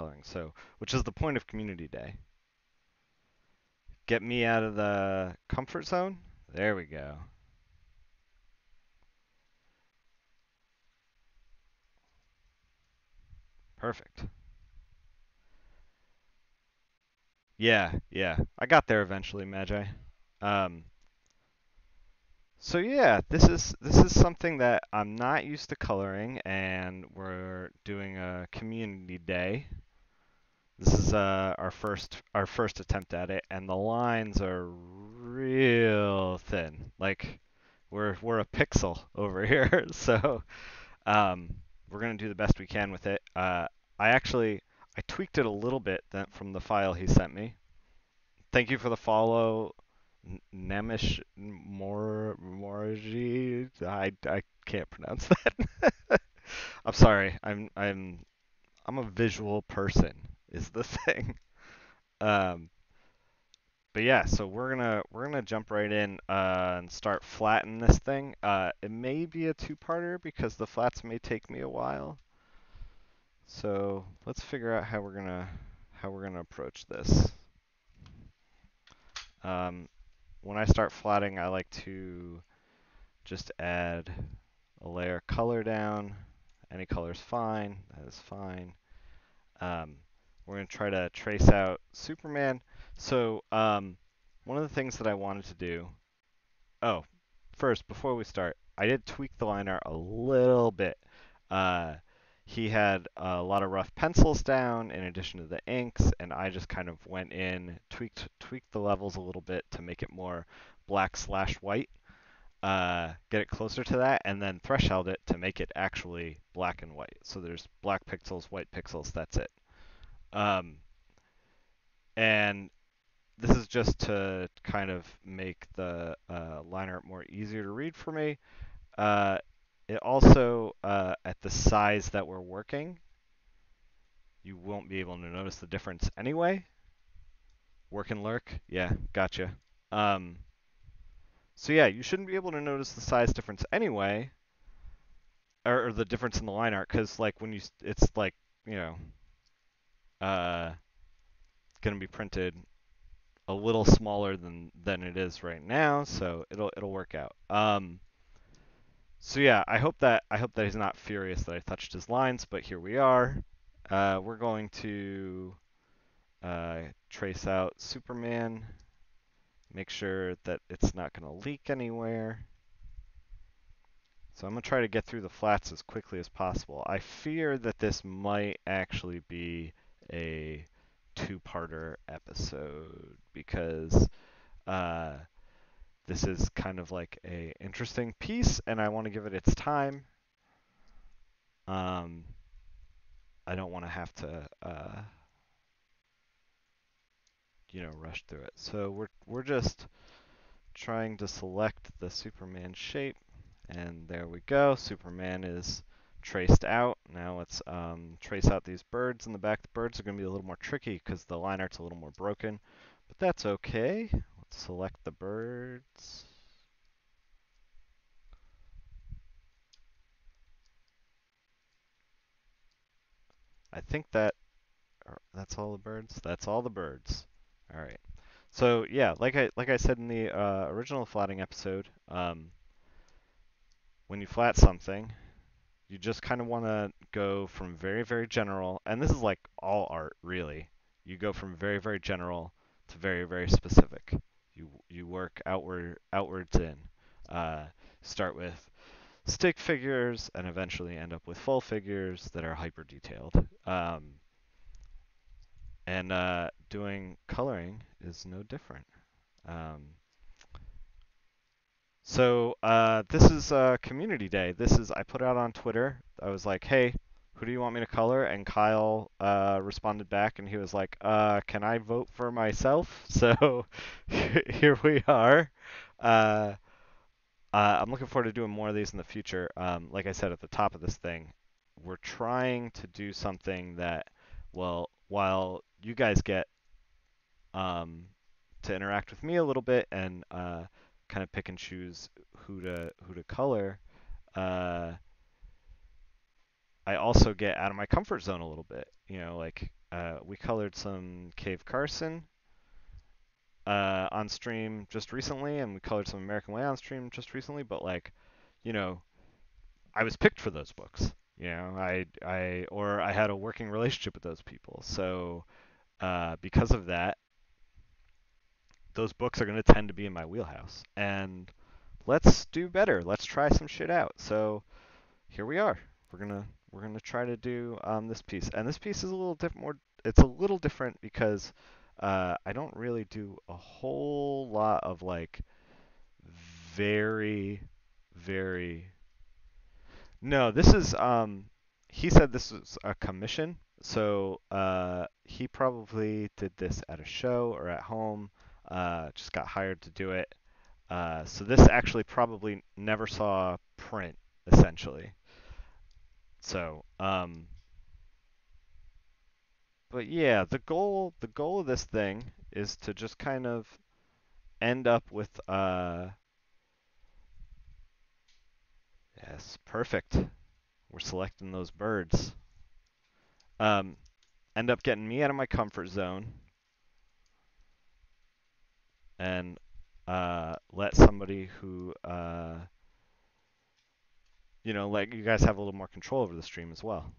coloring. So, which is the point of Community Day. Get me out of the comfort zone. There we go. Perfect. Yeah, yeah. I got there eventually, Magi. Um, so yeah, this is something that I'm not used to coloring, and we're doing a community day. This is our first attempt at it, and the lines are real thin. Like we're a pixel over here, so um, we're gonna do the best we can with it. I tweaked it a little bit from the file he sent me. Thank you for the follow, Nemish Morji. I can't pronounce that. I'm sorry. I'm a visual person is the thing. Um, but yeah, so we're gonna jump right in and start flattening this thing. It may be a two-parter because the flats may take me a while. So let's figure out how we're gonna approach this. Um, when I start flatting, I like to just add a layer of color down. Any color's fine. That is fine. Um, we're going to try to trace out Superman. So one of the things that I wanted to do. Oh, first, before we start, I did tweak the line art a little bit. Uh, he had a lot of rough pencils down in addition to the inks, and I just kind of went in, tweaked the levels a little bit to make it more black/white, get it closer to that, and then threshold it to make it actually black and white. So there's black pixels, white pixels, that's it. Um, and this is just to kind of make the line art more easier to read for me. Uh, it also, at the size that we're working, you won't be able to notice the difference anyway. Work and lurk, yeah, gotcha. Um, so yeah, you shouldn't be able to notice the size difference anyway, or the difference in the line art, because like when it's like you know, uh, gonna be printed a little smaller than it is right now, so it'll work out. So yeah, I hope that he's not furious that I touched his lines, but here we are. We're going to trace out Superman, make sure that it's not going to leak anywhere. So I'm going to try to get through the flats as quickly as possible. I fear that this might actually be a two-parter episode because uh, this is kind of like a interesting piece, and I want to give it its time. Um, I don't want to have to, rush through it. So we're just trying to select the Superman shape, and there we go. Superman is traced out. Now let's trace out these birds in the back. The birds are going to be a little more tricky because the line art's a little more broken, but that's okay. Let's select the birds. I think that's all the birds. That's all the birds. All right. So yeah, like I said in the original flatting episode, when you flat something, you just kind of want to go from very, very general, and this is like all art really. You go from very, very general to very, very specific. You work outwards in. Uh, Start with stick figures and eventually end up with full figures that are hyper detailed. And doing coloring is no different. Um, so this is Community Day. This is I put out on Twitter. I was like, "Hey, who do you want me to color?" And Kyle responded back, and he was like, "Can I vote for myself?" So here we are. Uh, I'm looking forward to doing more of these in the future. Like I said at the top of this thing, we're trying to do something that, well, while you guys get um, to interact with me a little bit and kind of pick and choose who to color, uh, I also get out of my comfort zone a little bit. You know, like we colored some Cave Carson on stream just recently, and we colored some American Way on stream just recently. But like, you know, I was picked for those books. You know, I had a working relationship with those people. So because of that, those books are going to tend to be in my wheelhouse. And let's do better. Let's try some shit out. So here we are. We're gonna try to do this piece, and this piece is a little different. It's a little different because I don't really do a whole lot of like very, very. No, this is He said this was a commission, so he probably did this at a show or at home. Just got hired to do it. So this actually probably never saw print, essentially. So, but yeah, the goal of this thing is to just kind of end up with yes, perfect. We're selecting those birds. Um, End up getting me out of my comfort zone and let somebody who like you guys have a little more control over the stream as well.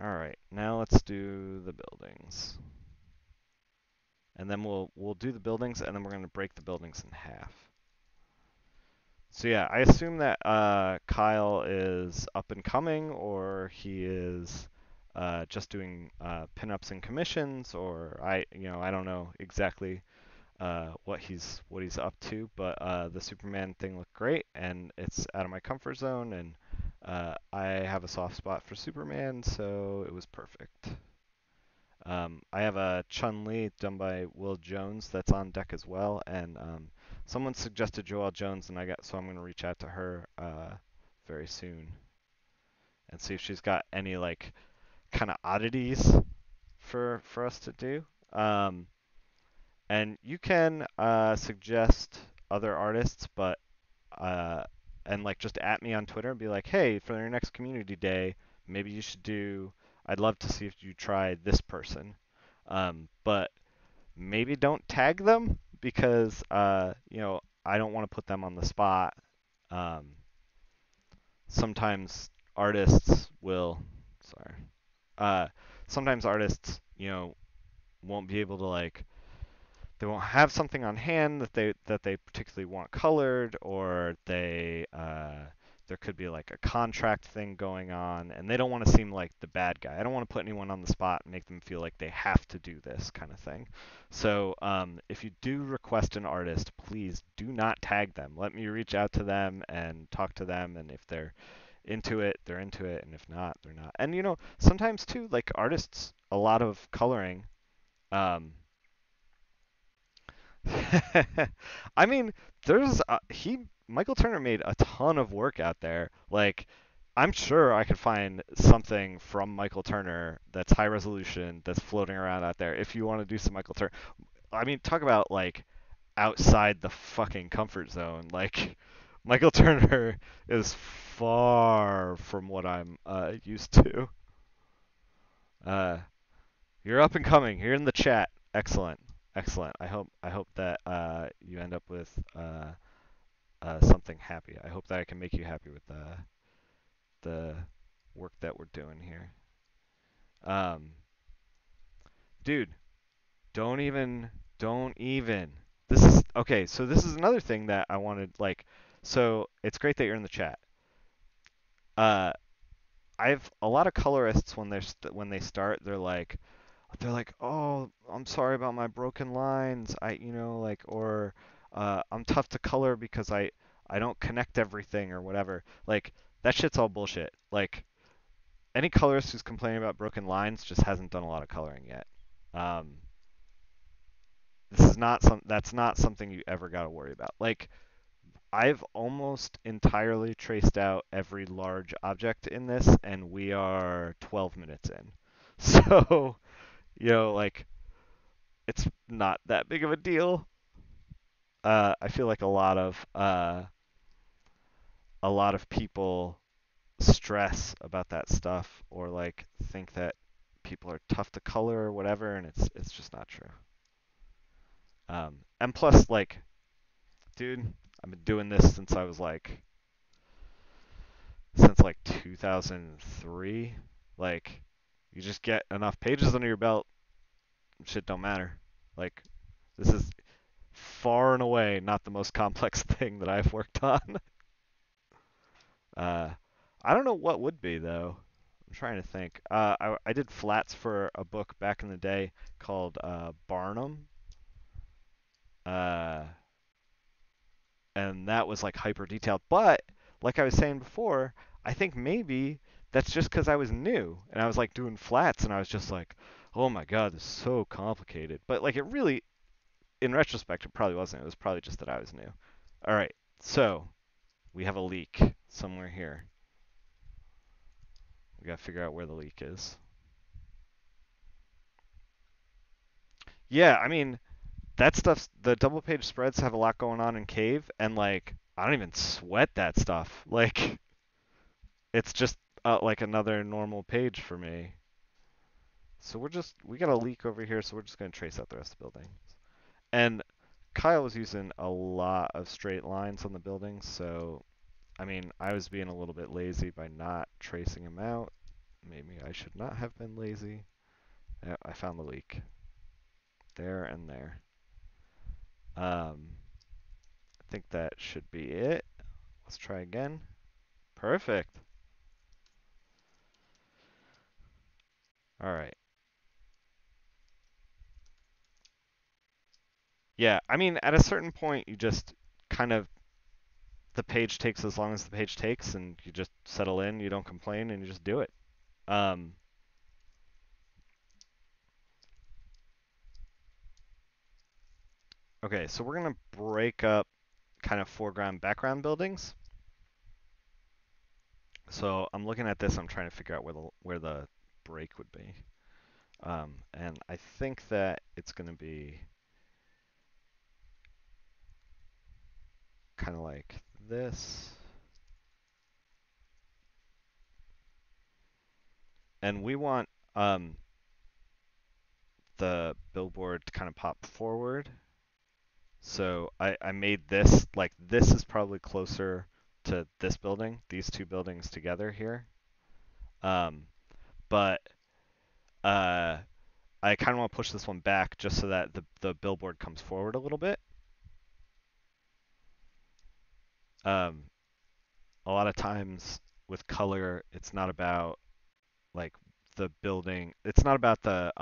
All right, now let's do the buildings. And then we'll do the buildings, and then we're going to break the buildings in half. So yeah, I assume that Kyle is up and coming, or he is just doing pinups and commissions, or I don't know exactly what he's up to. But the Superman thing looked great, and it's out of my comfort zone, and I have a soft spot for Superman, so it was perfect. I have a Chun-Li done by Will Jones that's on deck as well, and someone suggested Joelle Jones, and I'm gonna reach out to her very soon and see if she's got any like kind of oddities for us to do. Um, and you can suggest other artists, but uh, and like just at me on Twitter and be like, hey, for your next community day, maybe you should do. I'd love to see if you try this person. But maybe don't tag them because I don't want to put them on the spot. Um, sometimes artists will, sorry, uh, sometimes artists won't be able to like they won't have something on hand that they particularly want colored, or there could be like a contract thing going on, and they don't want to seem like the bad guy. I don't want to put anyone on the spot and make them feel like they have to do this kind of thing. So if you do request an artist, please do not tag them. Let me reach out to them and talk to them, and if they're into it, they're into it, and if not, they're not. And sometimes too, like artists, a lot of coloring. Um, I mean, there's he Michael Turner made a ton of work out there. Like, I'm sure I could find something from Michael Turner that's high resolution that's floating around out there if you want to do some Michael Turner. I mean, talk about like outside the fucking comfort zone. Like, Michael Turner is far from what I'm used to. Uh, you're up and coming. You're in the chat. Excellent. Excellent. I hope that you end up with something happy. I hope that I can make you happy with the work that we're doing here. Um, Dude, don't even. This is okay. So this is another thing that I wanted. Like, so it's great that you're in the chat. Uh, I've a lot of colorists when they start, they're like, oh, I'm sorry about my broken lines. Like, or I'm tough to color because I don't connect everything or whatever. Like, that shit's all bullshit. Like, any colorist who's complaining about broken lines just hasn't done a lot of coloring yet. Um, that's not something you ever got to worry about. Like, I've almost entirely traced out every large object in this, and we are 12 minutes in. So, like, it's not that big of a deal. I feel like a lot of people stress about that stuff or like think that people are tough to color or whatever, and it's just not true. And plus, like, dude, I've been doing this since like 2003. Like, you just get enough pages under your belt, shit don't matter. Like, this is far and away not the most complex thing that I've worked on. uh, I don't know what would be though. I'm trying to think. I did flats for a book back in the day called Barnum, uh, and that was like hyper detailed. But like I was saying before, I think maybe that's just because I was new and I was like doing flats and I was just like, oh my god, this is so complicated. But like it really, in retrospect, it probably wasn't. It was probably just that I was new. All right, so we have a leak somewhere here. We gotta figure out where the leak is. Yeah, I mean, that stuff's the double page spreads have a lot going on in Cave, and like I don't even sweat that stuff. Like it's just like another normal page for me. So we got a leak over here, so we're just gonna trace out the rest of the building. And Kyle was using a lot of straight lines on the building, so I mean I was being a little bit lazy by not tracing them out. Maybe I should not have been lazy. Yeah, I found the leak there and there. I think that should be it. Let's try again. Perfect. All right. Yeah, I mean, at a certain point, you just kind of, the page takes as long as the page takes, and you just settle in, you don't complain, and you just do it. Um, okay, so we're going to break up kind of foreground, background buildings. So I'm looking at this, I'm trying to figure out where the break would be. And I think that it's going to be kind of like this. And we want the billboard to kind of pop forward. So I made this, like this is probably closer to this building, these two buildings together here. Um, but I kind of want to push this one back just so that the billboard comes forward a little bit. Um, a lot of times with color, it's not about like the building, it's not about the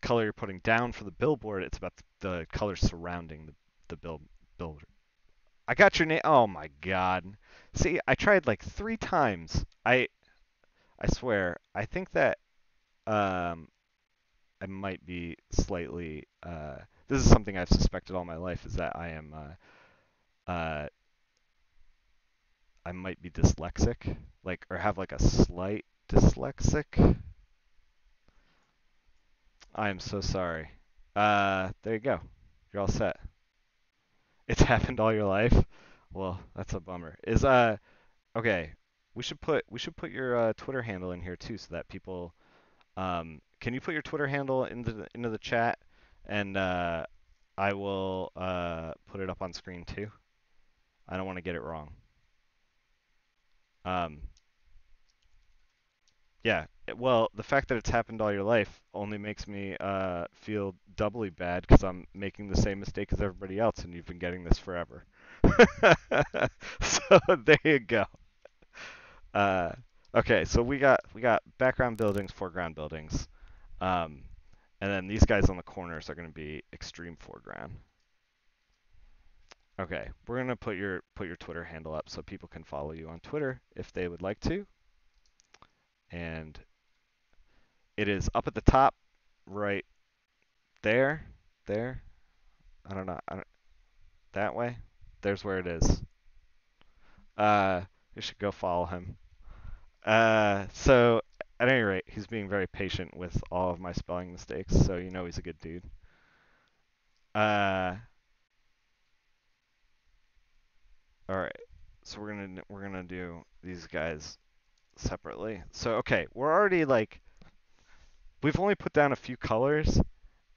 color you're putting down for the billboard, it's about the color surrounding the billboard. I got your name. Oh my god. See, I tried like 3 times. I swear. I think that um I might be slightly this is something I've suspected all my life is that I might be dyslexic, like or have like a slight dyslexic. I am so sorry. There you go. You're all set. It's happened all your life. Well, that's a bummer. Is okay. We should put your Twitter handle in here too, so that people can you put your Twitter handle into the chat, and I will put it up on screen too. I don't want to get it wrong. Um, yeah. Well, the fact that it's happened all your life only makes me feel doubly bad because I'm making the same mistake as everybody else, and you've been getting this forever. So there you go. Uh, okay, so we got background buildings, foreground buildings, um, and then these guys on the corners are going to be extreme foreground. Okay, we're gonna put your Twitter handle up so people can follow you on Twitter if they would like to, and it is up at the top, right there, there. I don't know, that way. There's where it is. You should go follow him. So at any rate, he's being very patient with all of my spelling mistakes, so you know he's a good dude. Uh, all right. So we're gonna do these guys separately. So okay, we're already like we've only put down a few colors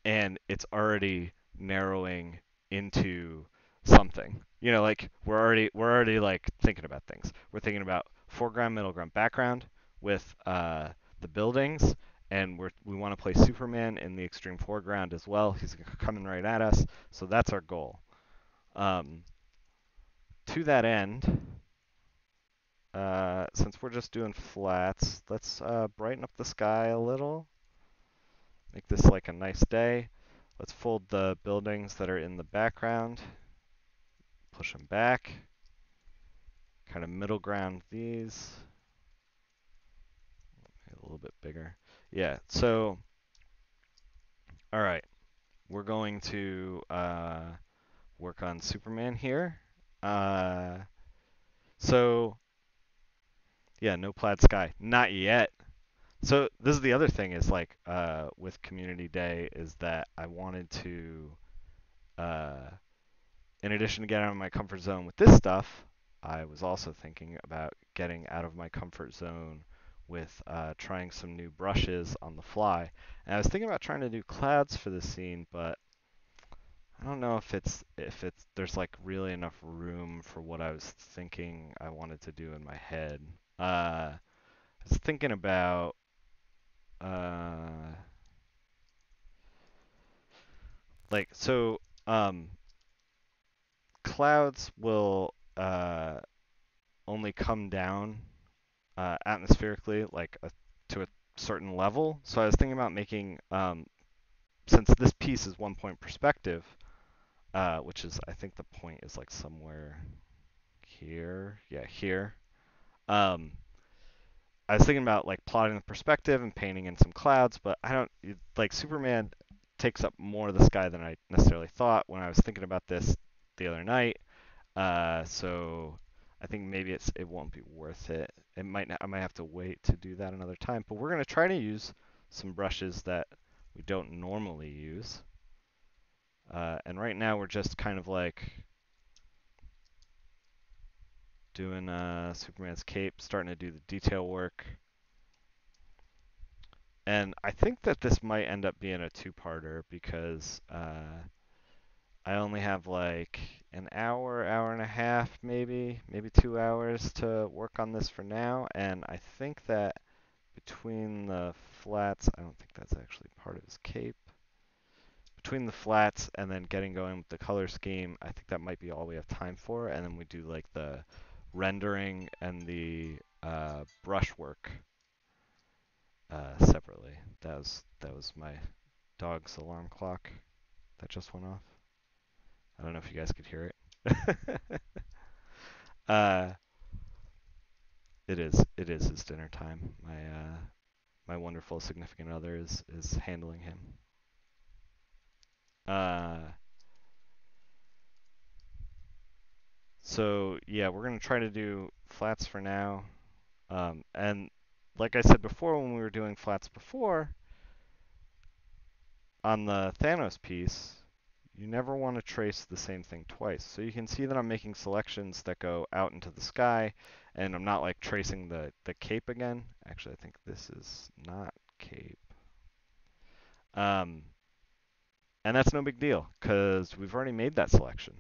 and it's already narrowing into something. You know, like we're already like thinking about things. We're thinking about foreground, middle ground, background with the buildings, and we want to play Superman in the extreme foreground as well. He's coming right at us, so that's our goal. Um, to that end, since we're just doing flats, let's brighten up the sky a little. Make this like a nice day. Let's fold the buildings that are in the background, push them back, kind of middle ground these, a little bit bigger. Yeah, so, all right, we're going to work on Superman here. Uh, so, yeah, no plaid sky, not yet. So this is the other thing is like with Community Day is that I wanted to uh, in addition to getting out of my comfort zone with this stuff, I was also thinking about getting out of my comfort zone with trying some new brushes on the fly. And I was thinking about trying to do clouds for the scene, but I don't know if it's there's like really enough room for what I was thinking I wanted to do in my head. I was thinking about uh, like so clouds will only come down atmospherically, like to a certain level. So I was thinking about making, since this piece is 1 point perspective, which is, I think the point is like somewhere here. Yeah, here. Um, I was thinking about like plotting the perspective and painting in some clouds, but I don't, like Superman takes up more of the sky than I necessarily thought when I was thinking about this the other night. So I think maybe it won't be worth it. It might not, I might have to wait to do that another time. But we're gonna try to use some brushes that we don't normally use. And right now we're just kind of like doing Superman's cape, starting to do the detail work. And I think that this might end up being a two-parter because I only have like an hour, hour and a half, maybe 2 hours to work on this for now. And I think that between the flats, I don't think that's actually part of his cape. Between the flats and then getting going with the color scheme, I think that might be all we have time for. And then we do like the rendering and the brushwork separately. That was my dog's alarm clock that just went off. I don't know if you guys could hear it. uh, it is his dinner time. My wonderful significant other is handling him. Uh, so yeah, we're gonna try to do flats for now. And like I said before, when we were doing flats before on the Thanos piece, you never want to trace the same thing twice. So you can see that I'm making selections that go out into the sky, and I'm not like tracing the cape again. Actually, I think this is not cape. Um, and that's no big deal because we've already made that selection.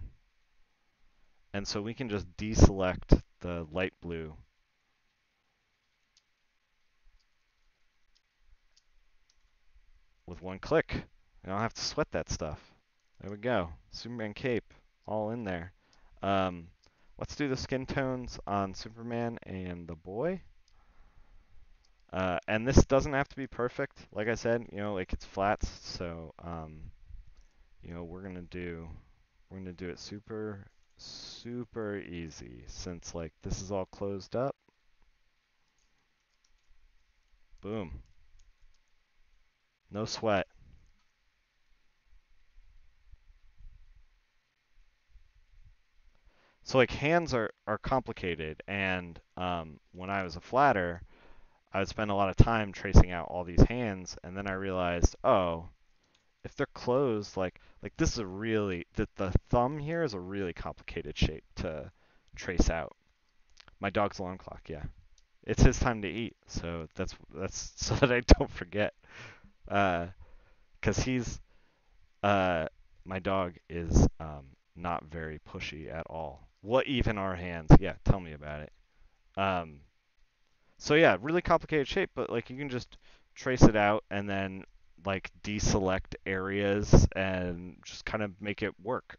And so we can just deselect the light blue with one click. I don't have to sweat that stuff. There we go. Superman cape, all in there. Um, let's do the skin tones on Superman and the boy. And this doesn't have to be perfect. Like I said, like it's flats, so we're gonna do it super, super easy since like this is all closed up. Boom. No sweat. So like hands are complicated, and when I was a flatter, I would spend a lot of time tracing out all these hands, and then I realized, oh, if they're closed, like this is a really the thumb here is a really complicated shape to trace out. My dog's alarm clock, yeah. It's his time to eat, so that's so that I don't forget. Uh, 'Cause he's my dog is not very pushy at all. What even are hands? Yeah, tell me about it. Um, so yeah, really complicated shape, but like you can just trace it out and then like deselect areas and just kind of make it work.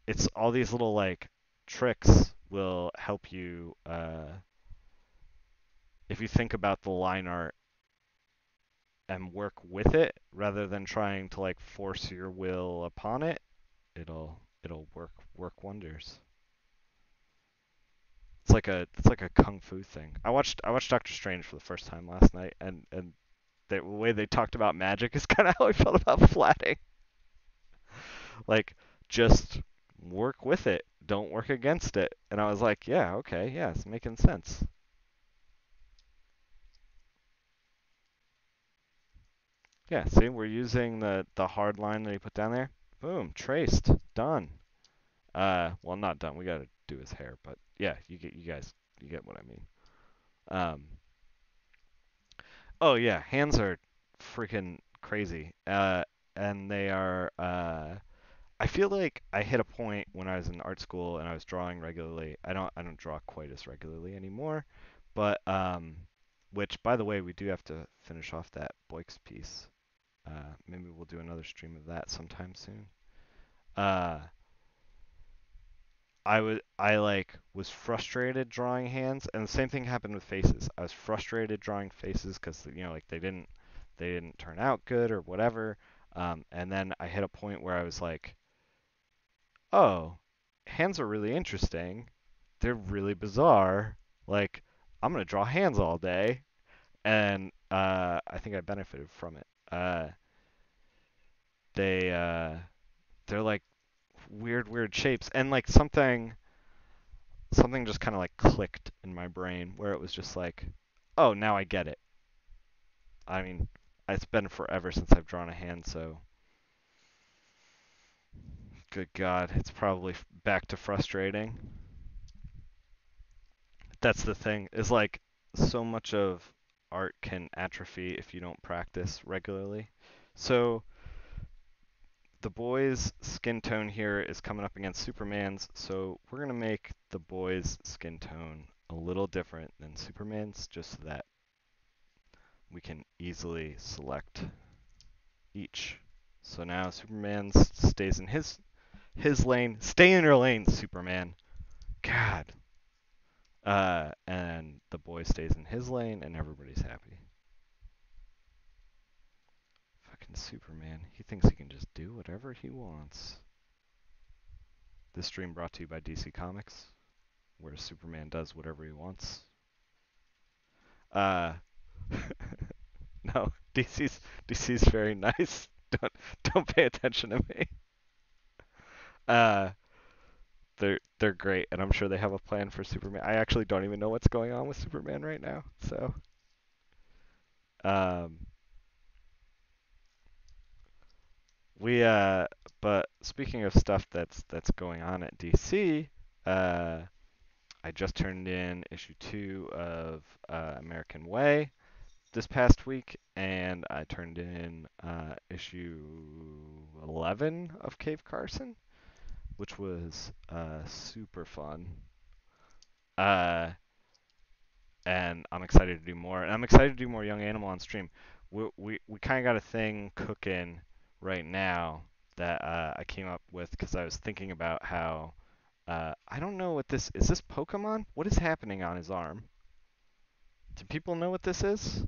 It's all these little like tricks will help you if you think about the line art and work with it rather than trying to like force your will upon it, it'll work wonders. It's like a kung fu thing. I watched Doctor Strange for the first time last night, and the way they talked about magic is kind of how I felt about flatting. Like, just work with it, don't work against it. And I was like, yeah, okay, yeah, it's making sense. Yeah, see, we're using the hard line that he put down there. Boom, traced, done. Well, not done. We gotta do his hair, but yeah, you get what I mean. Um, oh yeah, hands are freaking crazy. And they are. I feel like I hit a point when I was in art school and I was drawing regularly. I don't draw quite as regularly anymore, but which by the way, we do have to finish off that Boix piece. Maybe we'll do another stream of that sometime soon. Uh, I was frustrated drawing hands, and the same thing happened with faces. I was frustrated drawing faces because like they didn't turn out good or whatever. And then I hit a point where I was like, oh, hands are really interesting. They're really bizarre. Like I'm gonna draw hands all day, and I think I benefited from it. They they're like weird shapes, and like something just kind of like clicked in my brain where it was just like, oh, now I get it. I mean, it's been forever since I've drawn a hand, so good God, it's probably back to frustrating. That's the thing, is like so much of art can atrophy if you don't practice regularly. So the boy's skin tone here is coming up against Superman's, so we're going to make the boy's skin tone a little different than Superman's just so that we can easily select each. So now Superman stays in his lane. Stay in your lane, Superman. God. And the boy stays in his lane, and everybody's happy. Fucking Superman. He thinks he can just do whatever he wants. This stream brought to you by DC Comics, where Superman does whatever he wants. Uh, no, DC's very nice. Don't pay attention to me. Uh, they're great, and I'm sure they have a plan for Superman. I actually don't even know what's going on with Superman right now. So, um, we but speaking of stuff that's going on at DC, uh, I just turned in issue 2 of American Way this past week, and I turned in issue 11 of Cave Carson, which was super fun. Uh, and I'm excited to do more. And I'm excited to do more Young Animal on stream. We kind of got a thing cooking right now that I came up with because I was thinking about how I don't know what this is. This Pokemon? What is happening on his arm? Do people know what this is?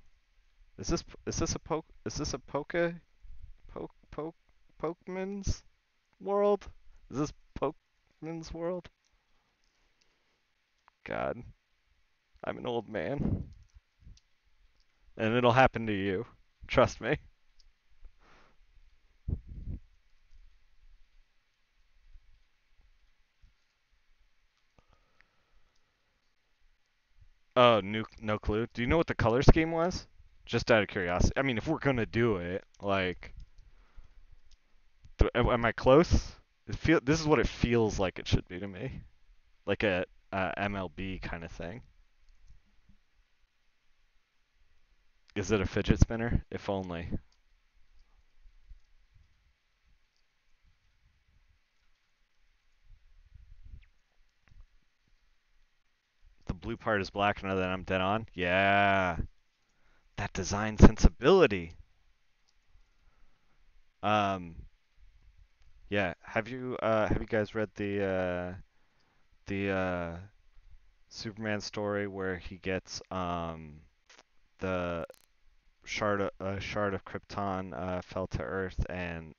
Is this a Pokemon's world? Is this Pokemon's world? God, I'm an old man, and it'll happen to you. Trust me. Oh, no clue. Do you know what the color scheme was? Just out of curiosity. I mean, if we're gonna do it, like, am I close? This is what it feels like it should be to me. Like MLB kind of thing. Is it a fidget spinner? If only. The blue part is black, and then I'm dead on. Yeah, that design sensibility. Um, yeah. Have you guys read the Superman story where he gets the shard of Krypton fell to Earth and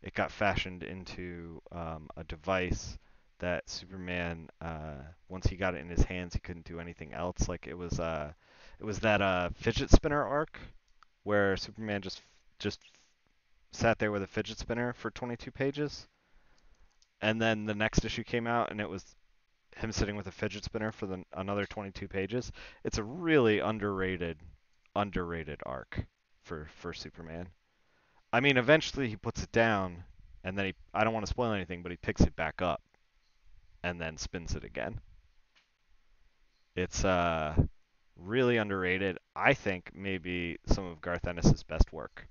it got fashioned into a device that Superman once he got it in his hands he couldn't do anything else. Like it was that fidget spinner arc where Superman just sat there with a fidget spinner for 22 pages, and then the next issue came out and it was him sitting with a fidget spinner for another 22 pages. It's a really underrated arc for Superman. I mean, eventually he puts it down, and then I don't want to spoil anything, but he picks it back up and then spins it again. It's really underrated. I think maybe some of Garth Ennis's best work.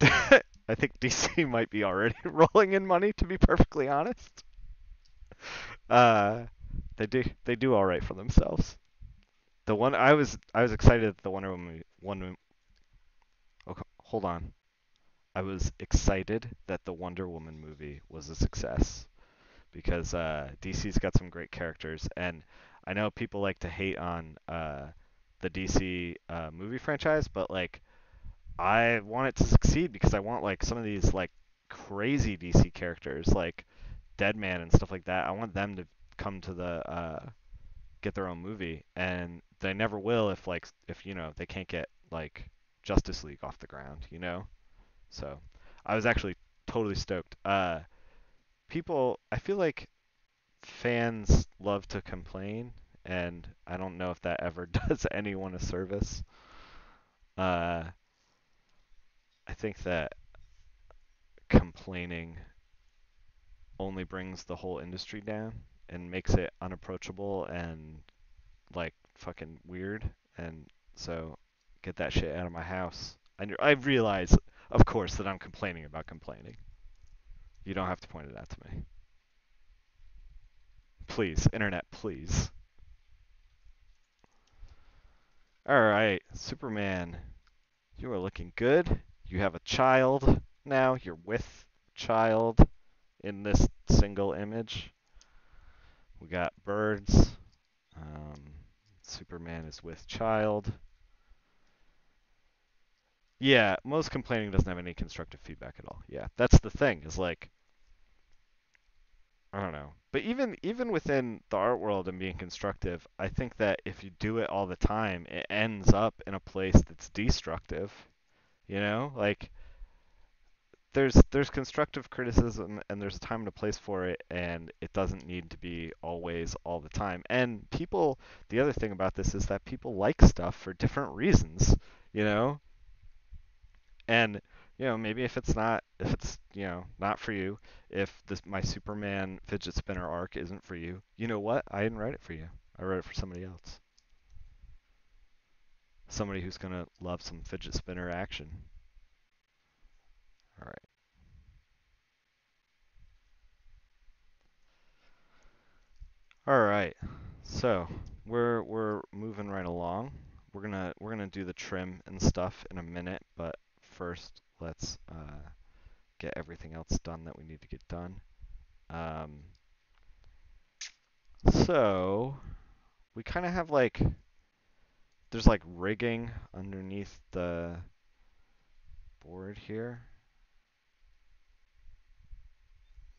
I think DC might be already rolling in money, to be perfectly honest. Uh, they do all right for themselves. The one I was excited that the Wonder Woman one. Okay, hold on. I was excited that the Wonder Woman movie was a success because DC's got some great characters, and I know people like to hate on the DC movie franchise, but like I want it to succeed because I want like some of these like crazy DC characters like Deadman and stuff like that. I want them to come to the get their own movie, and they never will if you know they can't get like Justice League off the ground, you know. So I was actually totally stoked. I feel like fans love to complain, and I don't know if that ever does anyone a service. Uh, I think that complaining only brings the whole industry down and makes it unapproachable and like fucking weird. And so get that shit out of my house. I realize, of course, that I'm complaining about complaining. You don't have to point it out to me. Please, internet, please. Alright, Superman, you are looking good. You have a child now. You're with child in this single image. We got birds. Um, Superman is with child. Yeah, most complaining doesn't have any constructive feedback at all. Yeah, that's the thing. Is like I don't know. But even within the art world and being constructive, I think that if you do it all the time, it ends up in a place that's destructive. You know, like there's constructive criticism and there's a time and a place for it, and it doesn't need to be always all the time. And people, the other thing about this is that people like stuff for different reasons. You know, and maybe if it's not for you, if this my Superman fidget spinner arc isn't for you, you know what? I didn't write it for you. I wrote it for somebody else. Somebody who's gonna love some fidget spinner action. All right. All right. So we're moving right along. We're gonna do the trim and stuff in a minute, but first let's get everything else done that we need to get done. Um, so we kind of have like there's like rigging underneath the board here.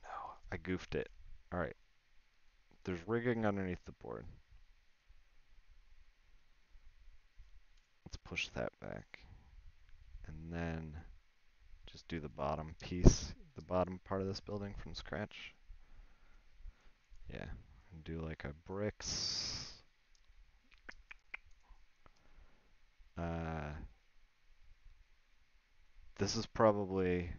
No, I goofed it. All right, there's rigging underneath the board. Let's push that back. And then just do the bottom piece, the bottom part of this building from scratch. Yeah, and do like a bricks. Uh, this is probably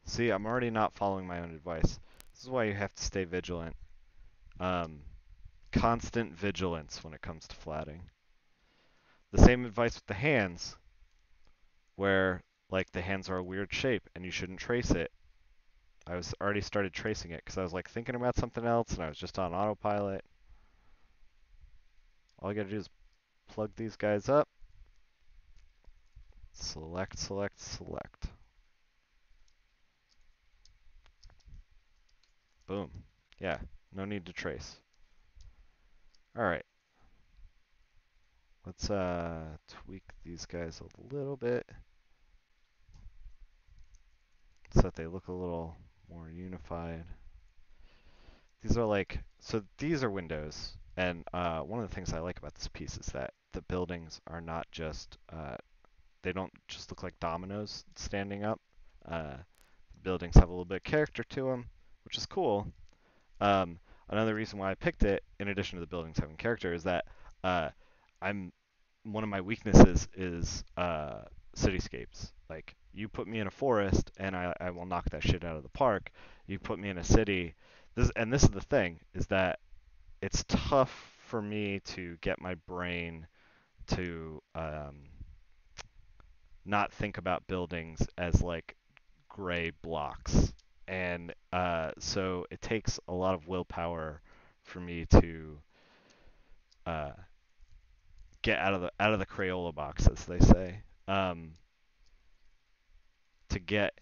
See, I'm already not following my own advice. This is why you have to stay vigilant. Um, Constant vigilance when it comes to flatting. The same advice with the hands, where like the hands are a weird shape and you shouldn't trace it. I was already started tracing it because I was like thinking about something else and I was just on autopilot. All you gotta do is plug these guys up. Select, select, select. Boom. Yeah, no need to trace. All right. Let's tweak these guys a little bit so that they look a little more unified. These are like, so these are windows, and one of the things I like about this piece is that the buildings are not just, they don't just look like dominoes standing up. Uh, Buildings have a little bit of character to them, which is cool. Um, Another reason why I picked it, in addition to the buildings having character, is that uh, I'm one of my weaknesses is cityscapes. Like you put me in a forest, and I will knock that shit out of the park. You put me in a city, this is the thing, is that it's tough for me to get my brain to not think about buildings as like gray blocks. And so it takes a lot of willpower for me to uh, get out of the Crayola box, as they say, to get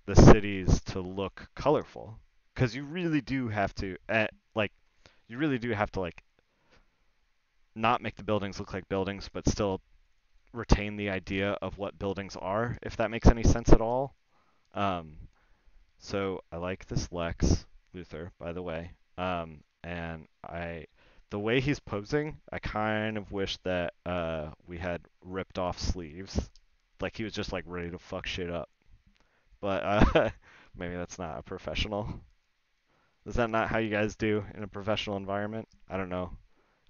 the cities to look colorful. Because you really do have to, like, you really do have to like not make the buildings look like buildings, but still retain the idea of what buildings are, if that makes any sense at all. Um, So I like this Lex Luthor, by the way. And the way he's posing, I kind of wish that we had ripped off sleeves, like he was just like ready to fuck shit up. But maybe that's not a professional. Is that not how you guys do in a professional environment? I don't know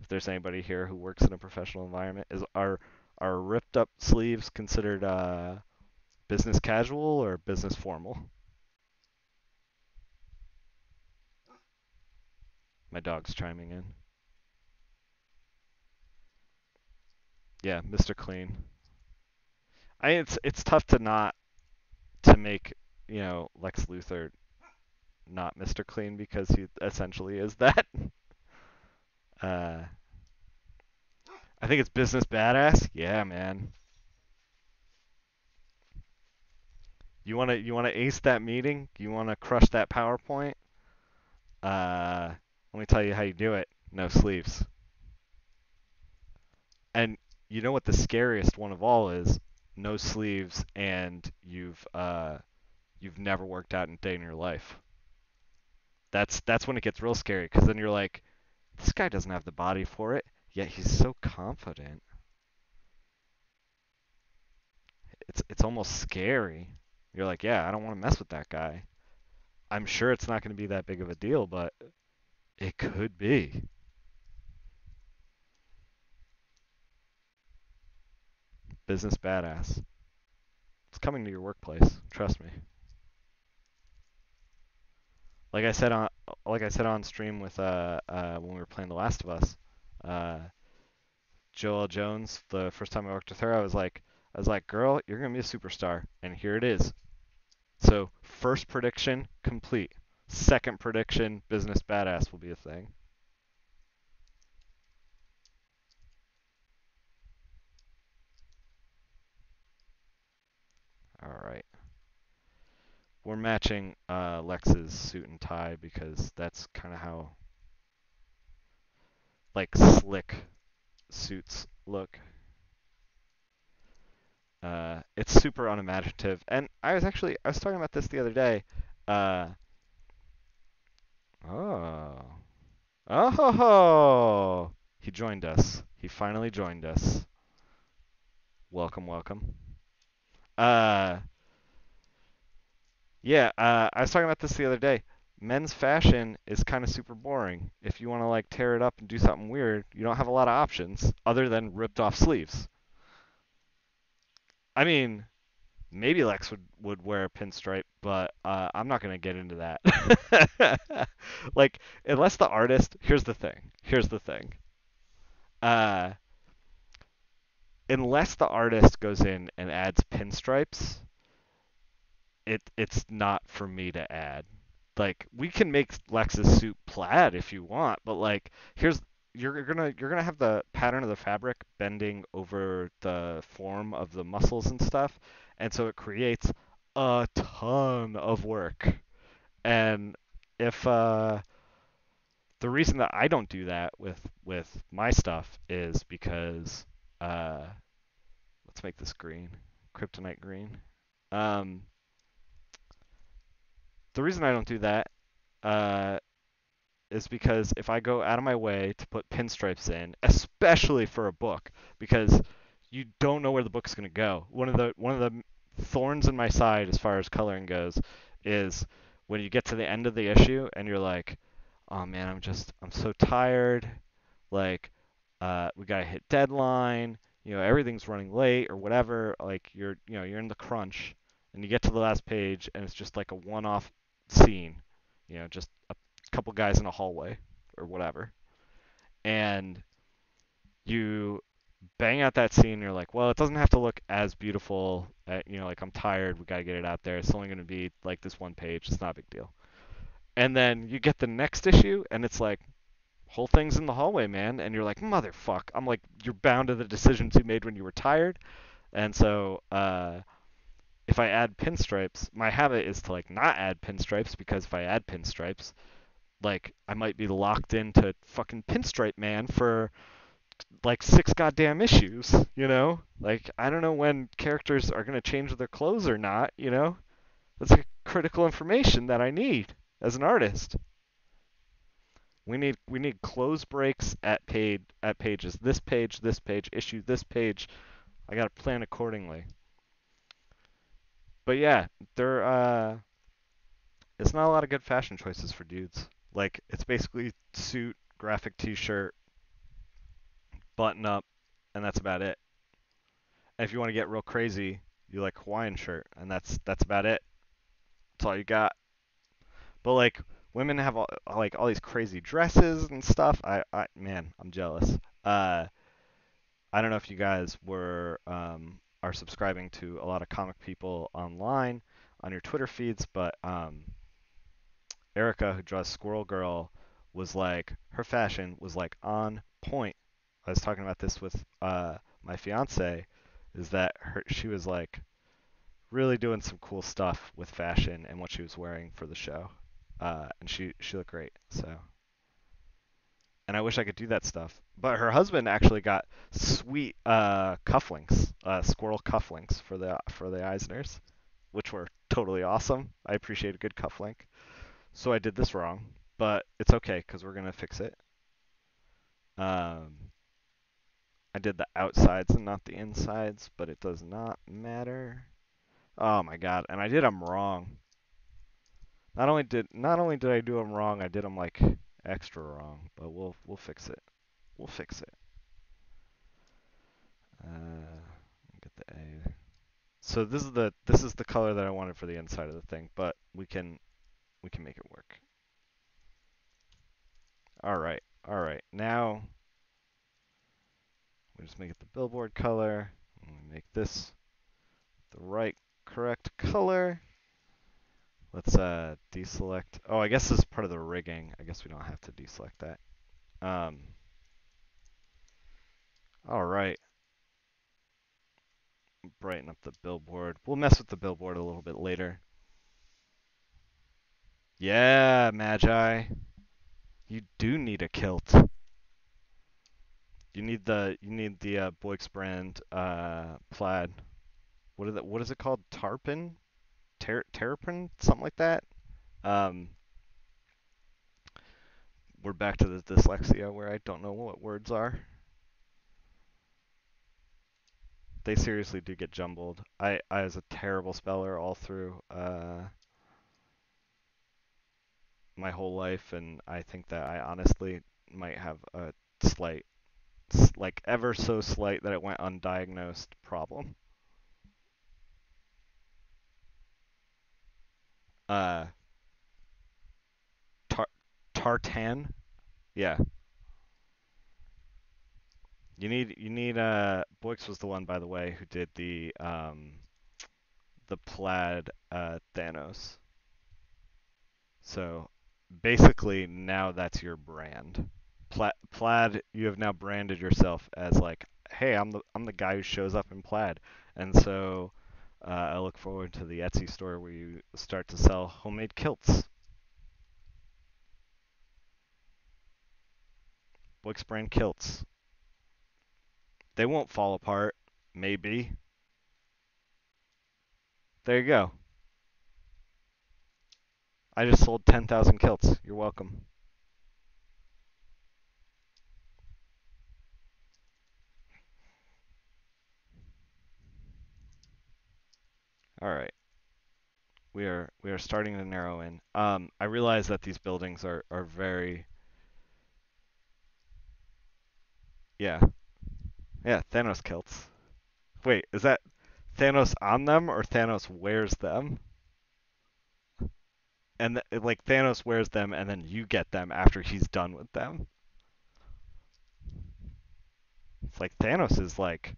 if there's anybody here who works in a professional environment. Are ripped up sleeves considered business casual or business formal? My dog's chiming in. Yeah, Mr. Clean. It's tough to not to make, Lex Luthor not Mr. Clean because he essentially is that. Uh, I think it's business badass. Yeah, man. You wanna ace that meeting? You wanna crush that PowerPoint? Let me tell you how you do it. No sleeves. And you know what the scariest one of all is? No sleeves, and you've never worked out in a day in your life. That's when it gets real scary because then you're like, this guy doesn't have the body for it, yet he's so confident. It's almost scary. You're like, yeah, I don't want to mess with that guy. I'm sure it's not going to be that big of a deal, but it could be. Business badass. It's coming to your workplace. Trust me. Like I said on stream with when we were playing The Last of Us, uh, Joelle Jones. The first time I worked with her, I was like, girl, you're gonna be a superstar, and here it is. So first prediction complete. Second prediction, business badass will be a thing. All right. We're matching Lex's suit and tie because that's kind of how like slick suits look. It's super unimaginative, and I was talking about this the other day. Uh, oh, oh, he joined us. He finally joined us. Welcome, welcome. Uh, Yeah, I was talking about this the other day. Men's fashion is kind of super boring. If you want to like tear it up and do something weird, you don't have a lot of options other than ripped off sleeves. I mean, maybe Lex would wear a pinstripe, but I'm not gonna get into that. Like, unless the artist, here's the thing. Here's the thing. Uh, unless the artist goes in and adds pinstripes, it's not for me to add. Like, we can make Lex's suit plaid if you want, but like, here's you're gonna have the pattern of the fabric bending over the form of the muscles and stuff, and so it creates a ton of work. And if the reason that I don't do that with my stuff is because uh, let's make this green, kryptonite green. Um, the reason I don't do that uh, is because if I go out of my way to put pinstripes in, especially for a book, because you don't know where the book's going to go. One of the thorns in my side as far as coloring goes is when you get to the end of the issue and you're like, "Oh man, I'm so tired. Like we got to hit deadline, everything's running late or whatever, like you're in the crunch and you get to the last page and it's just like a one-off scene, just a couple guys in a hallway or whatever. And you bang out that scene, and you're like, well, it doesn't have to look as beautiful. Like I'm tired. We got to get it out there. It's only going to be like this one page. It's not a big deal. And then you get the next issue, and it's like, whole thing's in the hallway, man. And you're like, motherfuck. I'm like, you're bound to the decisions you made when you were tired. And so, if I add pinstripes, my habit is to like not add pinstripes because if I add pinstripes, like I might be locked into fucking Pinstripe Man for like 6 goddamn issues. Like I don't know when characters are gonna change their clothes or not. That's like critical information that I need as an artist. We need close breaks at pages. This page, issue this page. I gotta plan accordingly. But yeah, it's not a lot of good fashion choices for dudes. Like it's basically suit, graphic t-shirt, button up, and that's about it. And if you want to get real crazy, you like Hawaiian shirt, and that's about it. That's all you got. But like women have all these crazy dresses and stuff. Man, I'm jealous. I don't know if you guys are subscribing to a lot of comic people online on your Twitter feeds, but Erica, who draws Squirrel Girl, was like her fashion was like on point. I was talking about this with my fiance, is that she was like really doing some cool stuff with fashion and what she was wearing for the show, and she looked great. So, and I wish I could do that stuff. But her husband actually got sweet cufflinks, squirrel cufflinks for the Eisners, which were totally awesome. I appreciate a good cufflink. So I did this wrong, but it's okay because we're gonna fix it. Um, I did the outsides and not the insides, but it does not matter. Oh my god, and I did them wrong. Not only did I do them wrong, I did them like extra wrong. But we'll fix it. We'll fix it. Get the A. So this is the color that I wanted for the inside of the thing, but we can make it work. All right, all right. Now we just make it the billboard color. And we make this the right correct color. Let's deselect. Oh, I guess this is part of the rigging. I guess we don't have to deselect that. Um, all right. Brighten up the billboard. We'll mess with the billboard a little bit later. Yeah, Magi. You do need a kilt. You need the Boix brand plaid. What is it called? Tarpon? Terrapin? Something like that. Um, we're back to the dyslexia where I don't know what words are. They seriously do get jumbled. I was a terrible speller all through my whole life, and I think that I honestly might have a slight, like ever so slight that it went undiagnosed problem. Uh, tar tartan. Yeah. You need Boix was the one, by the way, who did the plaid Thanos. So basically now that's your brand. Plaid, you have now branded yourself as like, hey, I'm the guy who shows up in plaid. And so I look forward to the Etsy store where you start to sell homemade kilts. Boix brand kilts. They won't fall apart, maybe. There you go. I just sold 10,000 kilts. You're welcome. All right. We are starting to narrow in. I realize that these buildings are very, yeah, yeah, Thanos kilts. Wait, is that Thanos on them or Thanos wears them? And like Thanos wears them and then you get them after he's done with them. It's like Thanos is like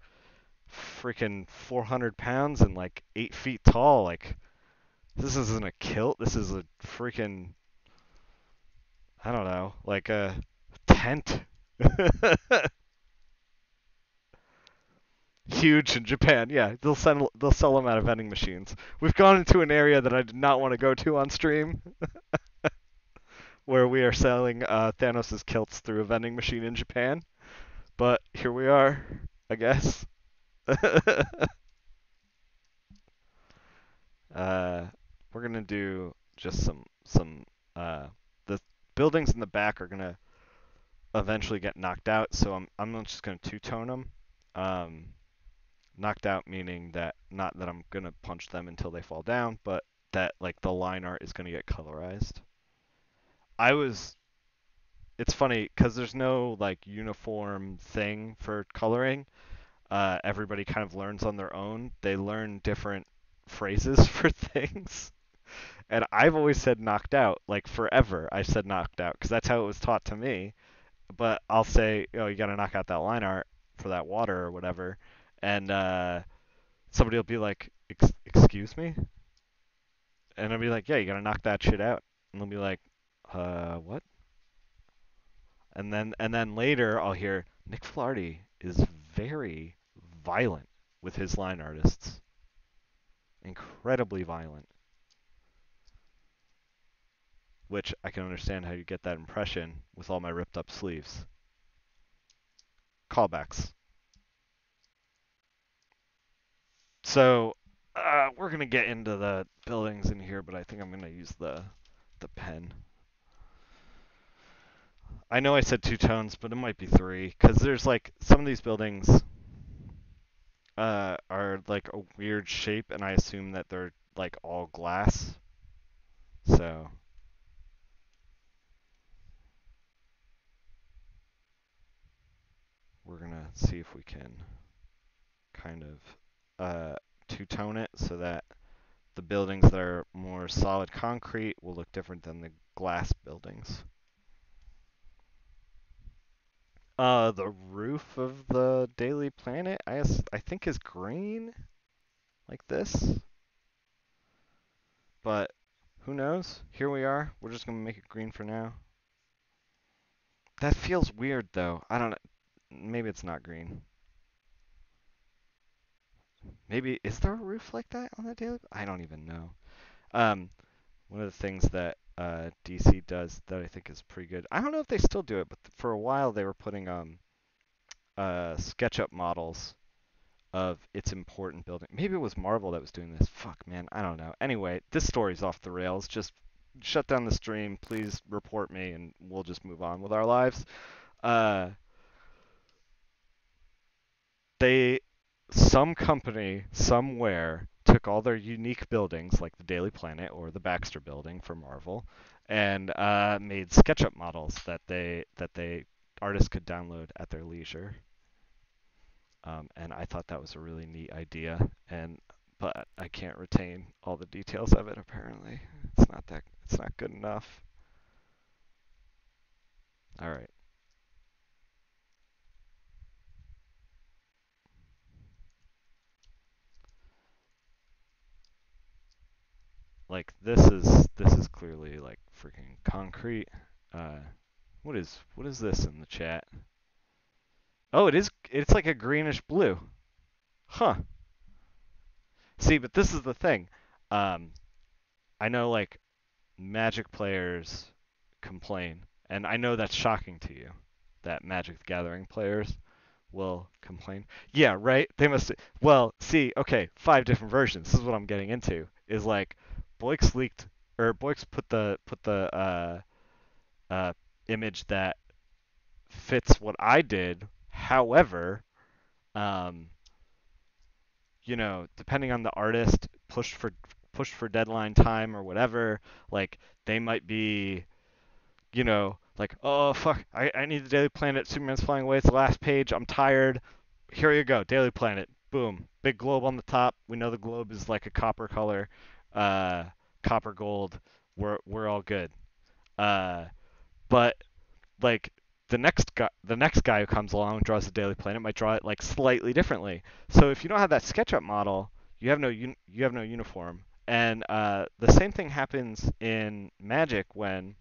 freaking 400 pounds and like 8 feet tall. Like this isn't a kilt. This is a freaking, I don't know, like a tent. Huge in Japan. Yeah, they'll sell them out of vending machines. We've gone into an area that I did not want to go to on stream, where we are selling Thanos' kilts through a vending machine in Japan. But here we are, I guess. uh, we're gonna do just some the buildings in the back are gonna eventually get knocked out, so I'm just gonna two-tone them. Um, Knocked out meaning that not that I'm gonna punch them until they fall down, but that like the line art is gonna get colorized. I was It's funny because there's no like uniform thing for coloring. Everybody kind of learns on their own. They learn different phrases for things. And I've always said knocked out, like forever. I said knocked out because that's how it was taught to me. But I'll say, oh, you got to knock out that line art for that water or whatever. And somebody will be like, excuse me? And I'll be like, yeah, you got to knock that shit out. And they'll be like, what? And then later I'll hear Nick Flaherty is very violent with his line artists. Incredibly violent. Which I can understand how you get that impression with all my ripped up sleeves. Callbacks. So we're gonna get into the buildings in here, but I think I'm gonna use the pen. I know I said two tones, but it might be three, because there's like some of these buildings are like a weird shape, and I assume that they're like all glass. So we're gonna see if we can kind of two-tone it so that the buildings that are more solid concrete will look different than the glass buildings. The roof of the Daily Planet, I think is green, like this. But who knows? Here we are. We're just gonna make it green for now. That feels weird though. I don't know. Maybe it's not green. Maybe is there a roof like that on the Daily? I don't even know. Um, One of the things that DC does that I think is pretty good. I don't know if they still do it, but for a while they were putting SketchUp models of its important building. Maybe it was Marvel that was doing this. Fuck, man, I don't know. Anyway, this story's off the rails. Just shut down the stream. Please report me, and we'll just move on with our lives. Uh, they, some company somewhere took all their unique buildings, like the Daily Planet or the Baxter Building for Marvel, and made SketchUp models that they artists could download at their leisure. And I thought that was a really neat idea, but I can't retain all the details of it apparently. it's not good enough. All right. Like this is clearly like freaking concrete. Uh, what is this in the chat? Oh, it's like a greenish blue. Huh. See, but this is the thing. Um, I know like Magic players complain, and I know that's shocking to you that Magic the Gathering players will complain. Yeah, right? They must. Well, see, okay, 5 different versions. This is what I'm getting into. Is like Boix leaked or Boix put the uh, image that fits what I did. However, um, depending on the artist, pushed for deadline time or whatever, like they might be, like, oh fuck, I need the Daily Planet. Superman's flying away. It's the last page. I'm tired. Here you go, Daily Planet. Boom, big globe on the top. We know the globe is like a copper color, uh, copper gold. We're all good. Uh, but like the next guy who comes along and draws the Daily Planet might draw it like slightly differently. So if you don't have that SketchUp model, you have no uniform. And the same thing happens in Magic when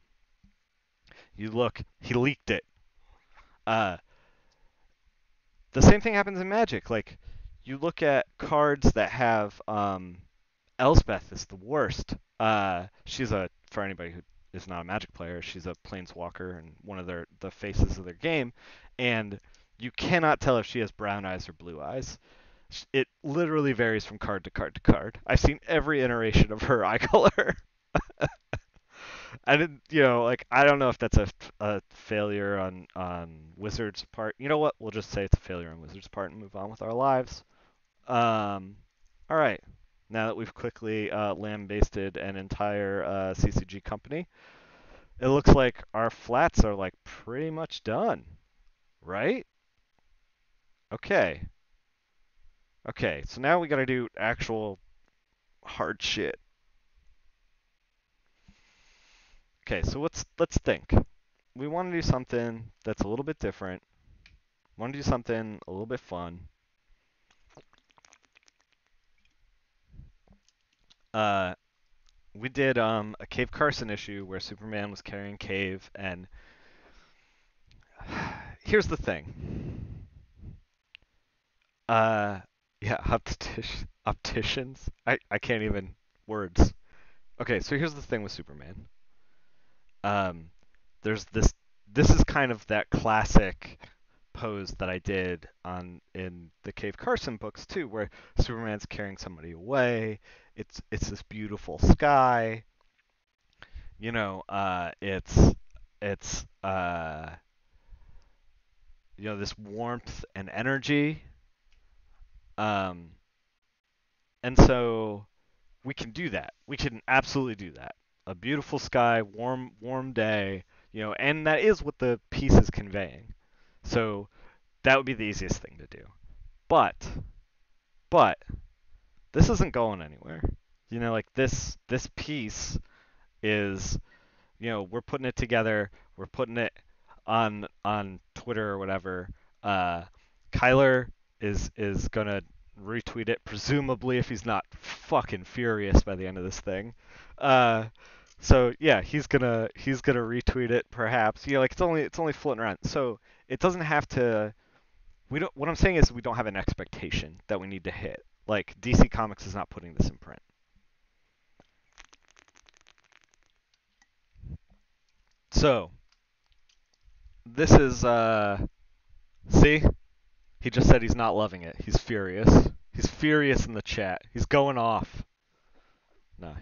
you look. He leaked it. Uh, the same thing happens in Magic. Like you look at cards that have Elspeth is the worst. She's for anybody who is not a Magic player, she's a planeswalker and one of the faces of their game, and you cannot tell if she has brown eyes or blue eyes. It literally varies from card to card to card. I've seen every iteration of her eye color. I didn't, like I don't know if that's a failure on Wizards' part. You know what? We'll just say it's a failure on Wizards' part and move on with our lives. All right. Now that we've quickly lambasted an entire CCG company, it looks like our flats are like pretty much done, right? Okay. Okay. So now we got to do actual hard shit. Okay. So let's think. We want to do something that's a little bit different. Want to do something a little bit fun. Uh, we did a Cave Carson issue where Superman was carrying Cave, and here's the thing. Uh, yeah, opticians. I can't even words. Okay, so here's the thing with Superman. Um, there's this. This is kind of that classic pose that I did in the Cave Carson books too, where Superman's carrying somebody away. It's this beautiful sky. It's this warmth and energy. Um, and so we can do that. We can absolutely do that. A beautiful sky, warm day, and that is what the piece is conveying. So that would be the easiest thing to do. But but this isn't going anywhere. Like this piece is, we're putting it together, we're putting it on Twitter or whatever. Kyler is gonna retweet it, presumably if he's not fucking furious by the end of this thing. Uh, so yeah, he's gonna retweet it perhaps. Like it's only floating around. So it doesn't have to. We don't. What I'm saying is we don't have an expectation that we need to hit. Like DC Comics is not putting this in print. So this is see, he just said he's not loving it. He's furious. He's furious in the chat. He's going off. No,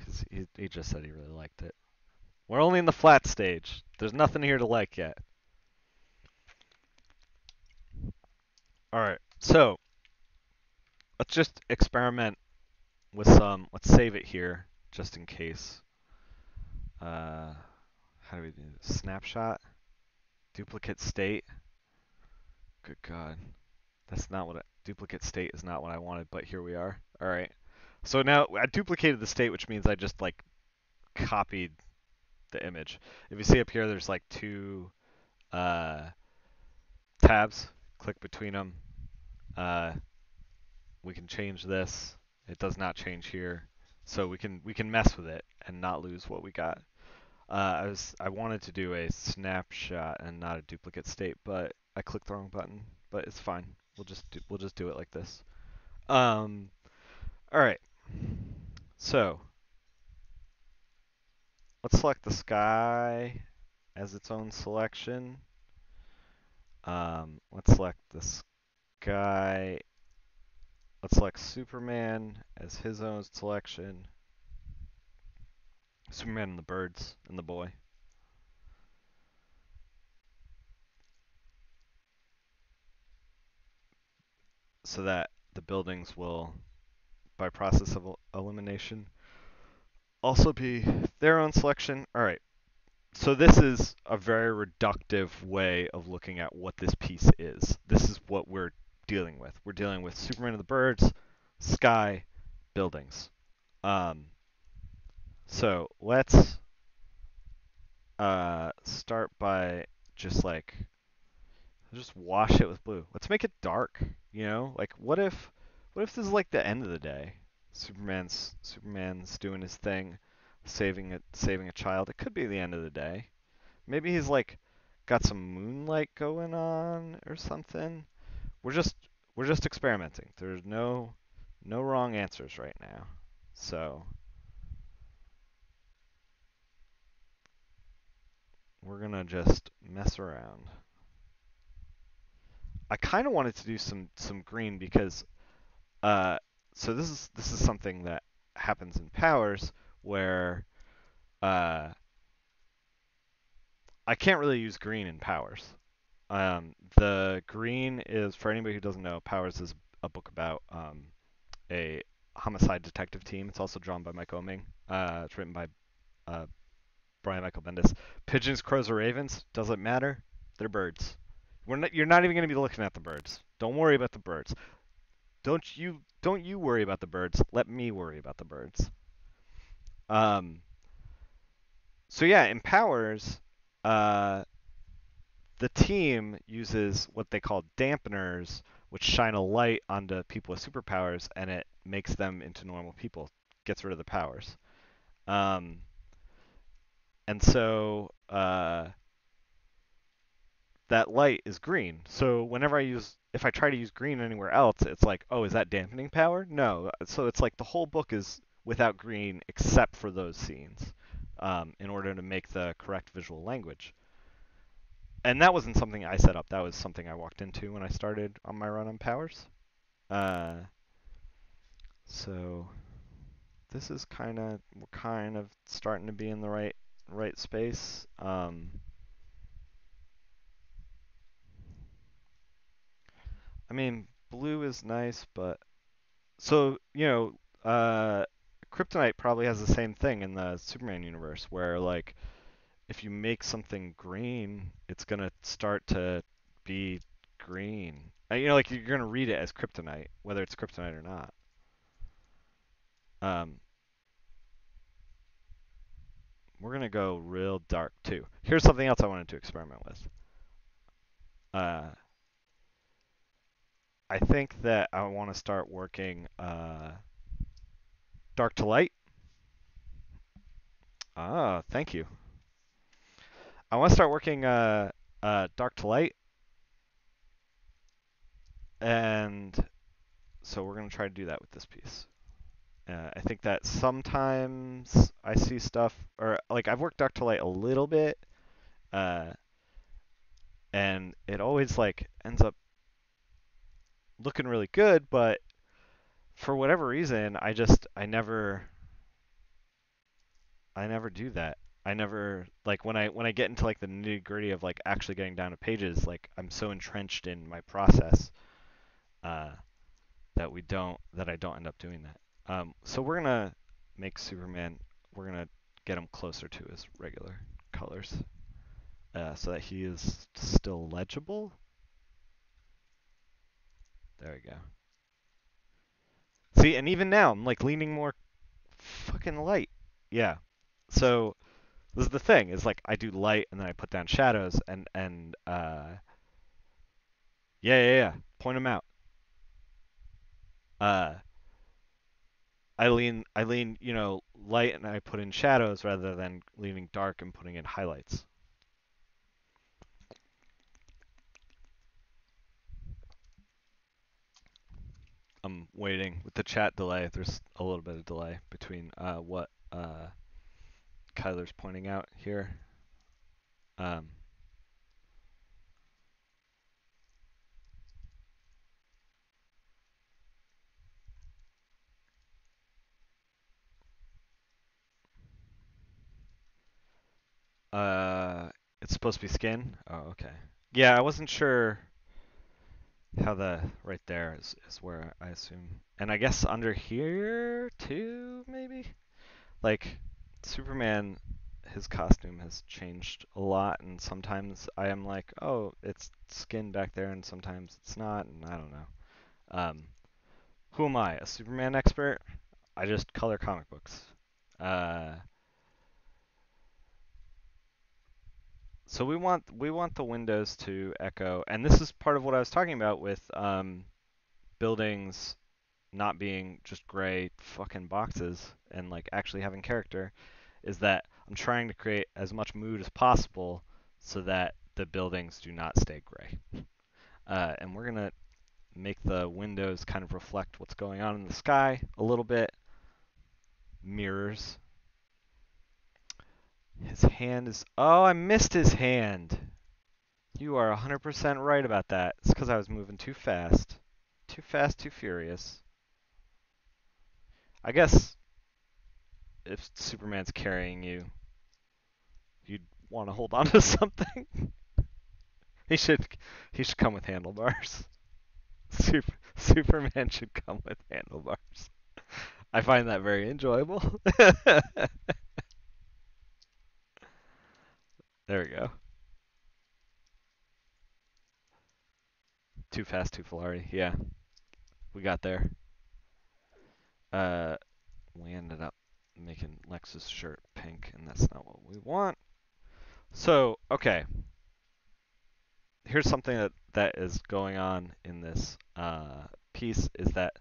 he just said he really liked it. We're only in the flat stage. There's nothing here to like yet. All right, so let's just experiment with some. Let's save it here just in case. How do we do this? Snapshot, duplicate state. Good God, that's not what duplicate state is not what I wanted, but here we are. All right. So now I duplicated the state, which means I just like copied the image. If you see up here, there's like two uh, tabs. Click between them. Uh, we can change this. It does not change here, so we can mess with it and not lose what we got. I wanted to do a snapshot and not a duplicate state, but I clicked the wrong button. But it's fine. We'll just do it like this. Um, all right. So let's select the sky as its own selection. Let's select the sky. Let's select Superman as his own selection. Superman and the birds and the boy. So that the buildings will, by process of elimination, also be their own selection. All right. So this is a very reductive way of looking at what this piece is. This is what we're dealing with. We're dealing with Superman and the birds, sky, buildings. So let's start by just wash it with blue. Let's make it dark. Like what if this is like the end of the day? Superman's doing his thing, saving a child. It could be the end of the day. Maybe he's like got some moonlight going on or something. We're just we're just experimenting. There's no wrong answers right now. So we're gonna just mess around. I kind of wanted to do some green because so this is something that happens in powers where uh, I can't really use green in powers. The green is, for anybody who doesn't know, Powers is a book about a homicide detective team. It's also drawn by Mike Oeming. It's written by uh, Brian Michael Bendis. Pigeons, crows, or ravens, doesn't matter. They're birds. You're not even going to be looking at the birds. Don't worry about the birds. Don't you worry about the birds. Let me worry about the birds. Um, so yeah, in Powers, uh, the team uses what they call dampeners, which shine a light onto people with superpowers, and it makes them into normal people, gets rid of the powers. Um, and so that light is green. So if I try to use green anywhere else, it's like, oh, is that dampening power? No. So it's like the whole book is without green except for those scenes, in order to make the correct visual language. And that wasn't something I set up. That was something I walked into when I started on my run on powers. Uh, so we're kind of starting to be in the right space. I mean, blue is nice, but so Kryptonite probably has the same thing in the Superman universe, where like if you make something green, it's gonna start to be green. Like you're gonna read it as kryptonite, whether it's kryptonite or not. Um, we're gonna go real dark too. Here's something else I wanted to experiment with. Uh, I think that I want to start working dark to light. Ah, thank you. I want to start working dark to light, and so we're gonna try to do that with this piece. I think that sometimes I see stuff, or like I've worked dark to light a little bit, uh, and it always like ends up looking really good, but for whatever reason, I never do that. I never like when I get into like the nitty gritty of like actually getting down to pages, like I'm so entrenched in my process uh, that I don't end up doing that. So we're gonna make Superman. We're gonna get him closer to his regular colors, so that he is still legible. There we go. See, and even now I'm like leaning more fucking light. Yeah. So this is the thing, is like I do light and then I put down shadows and yeah. Point them out. Uh, I lean, light and I put in shadows rather than leaning dark and putting in highlights. I'm waiting with the chat delay. There's a little bit of delay between what Kyler's pointing out here. Um, uh, it's supposed to be skin. Oh, okay. Yeah, I wasn't sure how the right there is where I assume, and I guess under here too, maybe. Like Superman, his costume has changed a lot, and sometimes I am like, oh, it's skin back there, and sometimes it's not, and I don't know. Um, who am I? A Superman expert? I just color comic books. Uh, so we want the windows to echo, and this is part of what I was talking about with buildings not being just gray fucking boxes and like actually having character, is that I'm trying to create as much mood as possible so that the buildings do not stay gray. And we're gonna make the windows kind of reflect what's going on in the sky a little bit. Mirrors. His hand is. Oh, I missed his hand. You are 100% right about that. It's because I was moving too fast. Too fast, too furious. I guess if Superman's carrying you, you'd want to hold on to something. He should he should come with handlebars. Superman should come with handlebars. I find that very enjoyable. There we go. Too fast, too Ferrari. Yeah, we got there. Uh, we ended up making Lex's shirt pink, and that's not what we want. So, okay, here's something that is going on in this piece is that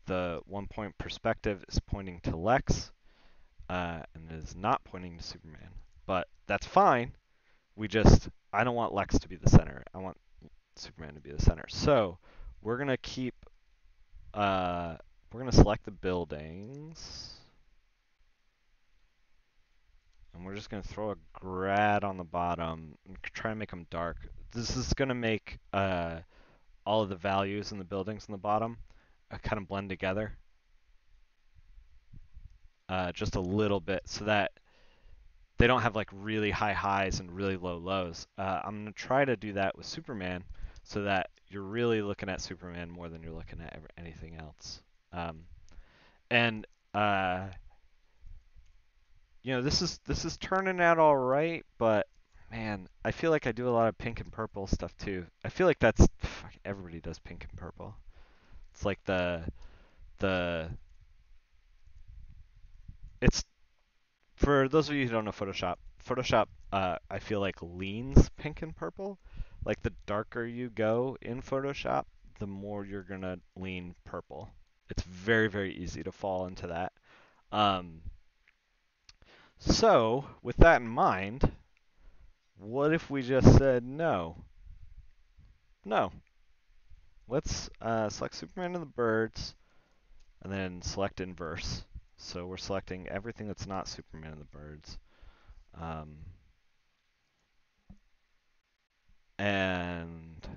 the 1 point perspective is pointing to Lex, and it is not pointing to Superman. But that's fine. I don't want Lex to be the center. I want Superman to be the center. So we're gonna keep, uh, we're gonna select the buildings, and we're just gonna throw a grad on the bottom and try to make them dark. This is gonna make all of the values in the buildings in the bottom kind of blend together, just a little bit, so that they don't have like really high highs and really low lows. I'm gonna try to do that with Superman, so that you're really looking at Superman more than you're looking at anything else. Um, and this is turning out all right, but man, I feel like I do a lot of pink and purple stuff too. I feel like everybody does pink and purple. It's like the it's for those of you who don't know Photoshop. Photoshop, I feel like leans pink and purple. Like the darker you go in Photoshop, the more you're gonna lean purple. It's very, very easy to fall into that. Um, so, with that in mind, what if we just said no? No. Let's select Superman and the birds, and then select inverse. So we're selecting everything that's not Superman and the birds. Um, and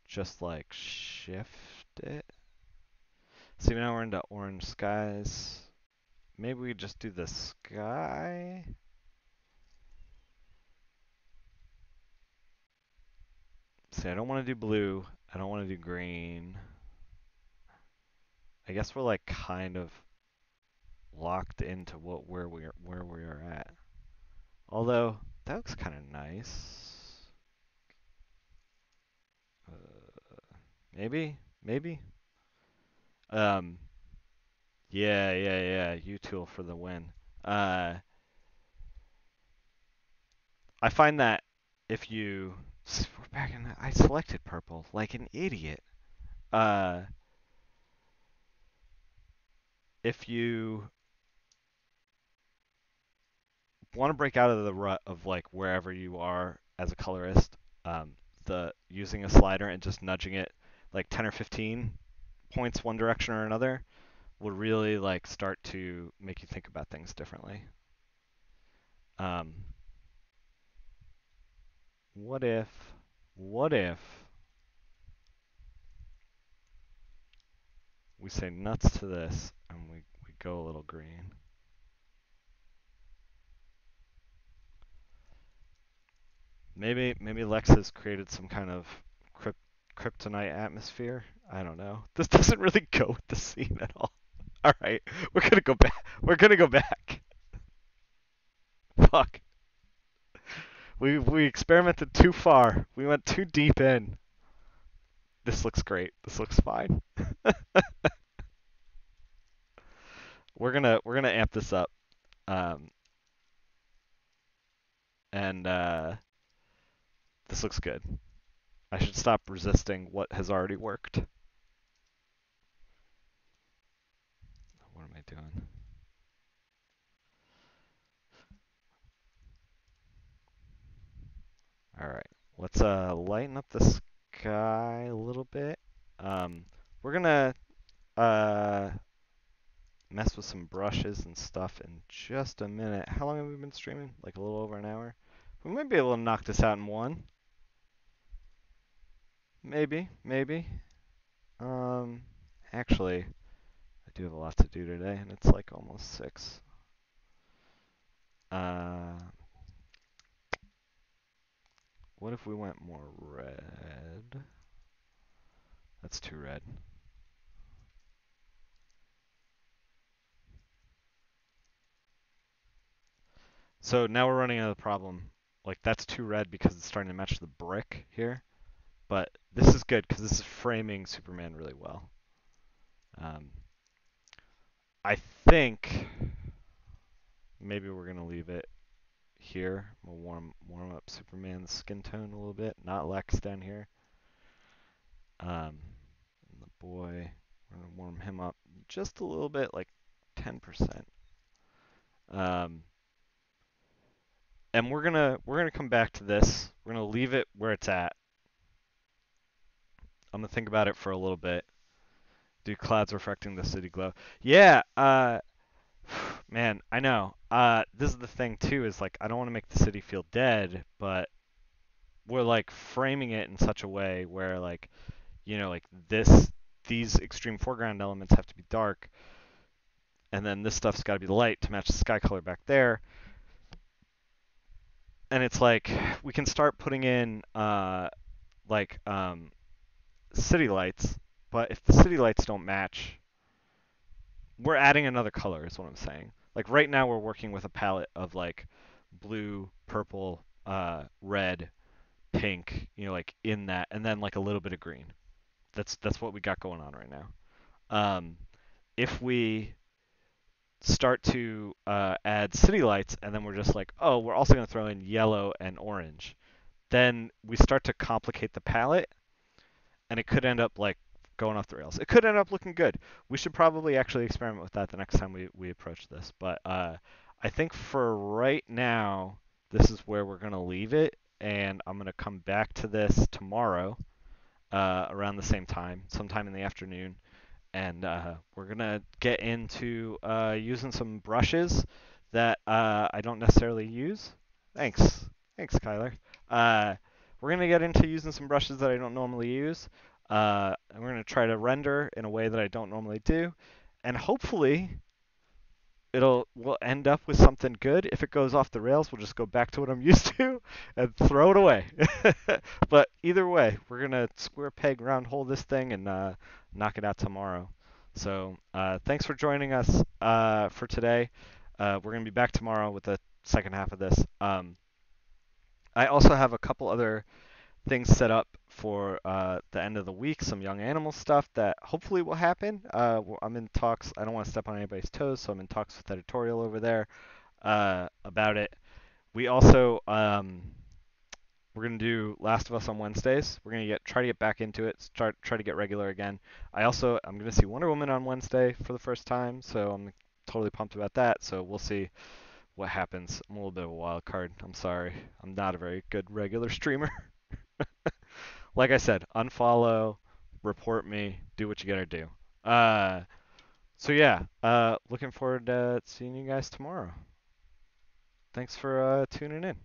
just like shift it. See, now we're into orange skies. Maybe we just do the sky. See, I don't want to do blue. I don't want to do green. I guess we're like kind of locked into where we are at. Although that looks kind of nice. Maybe. Um, yeah. U-Tool for the win. Uh, I find that if you, we're back in, I selected purple like an idiot. Uh, if you want to break out of the rut of like wherever you are as a colorist, the using a slider and just nudging it like 10 or 15 points one direction or another will really like start to make you think about things differently. Um, what if, what if we say nuts to this and we go a little green? Maybe Lex has created some kind of kryptonite atmosphere. I don't know. This doesn't really go with the scene at all. All right, we're gonna go back. We're gonna go back. Fuck. We experimented too far. We went too deep in. This looks great. This looks fine. We're gonna amp this up. Um, and this looks good. I should stop resisting what has already worked. What am I doing? All right, let's lighten up the sky a little bit. We're gonna uh mess with some brushes and stuff in just a minute. How long have we been streaming? Like a little over an hour. We might be able to knock this out in one. Maybe. Um, actually, I do have a lot to do today, and it's like almost 6. Uh, what if we went more red? That's too red. So now we're running into the problem. Like that's too red because it's starting to match the brick here. But this is good because this is framing Superman really well. Um, I think maybe we're gonna leave it here. We'll warm up Superman's skin tone a little bit, not Lex down here. And the boy, we're gonna warm him up just a little bit, like 10%. And we're gonna come back to this. We're gonna leave it where it's at. I'm gonna think about it for a little bit. Do clouds reflecting the city glow? Yeah, man, I know. This is the thing too, is like I don't want to make the city feel dead, but we're like framing it in such a way where like, like these extreme foreground elements have to be dark, and then this stuff's got to be light to match the sky color back there. And it's like we can start putting in like city lights, but if the city lights don't match, we're adding another color is what I'm saying. Like right now we're working with a palette of like blue, purple, red, pink, like in that, and then like a little bit of green. That's what we got going on right now. If we start to add city lights and then we're just like, oh, we're also going to throw in yellow and orange, then we start to complicate the palette and it could end up like going off the rails. It could end up looking good. We should probably actually experiment with that the next time we approach this. But I think for right now, this is where we're going to leave it. And I'm going to come back to this tomorrow around the same time, sometime in the afternoon. And we're going to get into using some brushes that I don't necessarily use. Thanks. Thanks, Kyler. We're going to get into using some brushes that I don't normally use. And we're going to try to render in a way that I don't normally do. And hopefully we'll end up with something good. If it goes off the rails, we'll just go back to what I'm used to and throw it away. But either way, we're going to square peg round hole this thing and knock it out tomorrow. So thanks for joining us for today. We're going to be back tomorrow with the second half of this. I also have a couple other things set up for the end of the week, some young animal stuff that hopefully will happen. I'm in talks. I don't want to step on anybody's toes, so I'm in talks with editorial over there about it. We also we're gonna do Last of Us on Wednesdays. We're gonna try to get back into it. Try to get regular again. I'm gonna see Wonder Woman on Wednesday for the first time, so I'm totally pumped about that. So we'll see what happens. I'm a little bit of a wild card. I'm sorry. I'm not a very good regular streamer. Like I said, unfollow, report me, do what you gotta do. So yeah, looking forward to seeing you guys tomorrow. Thanks for tuning in.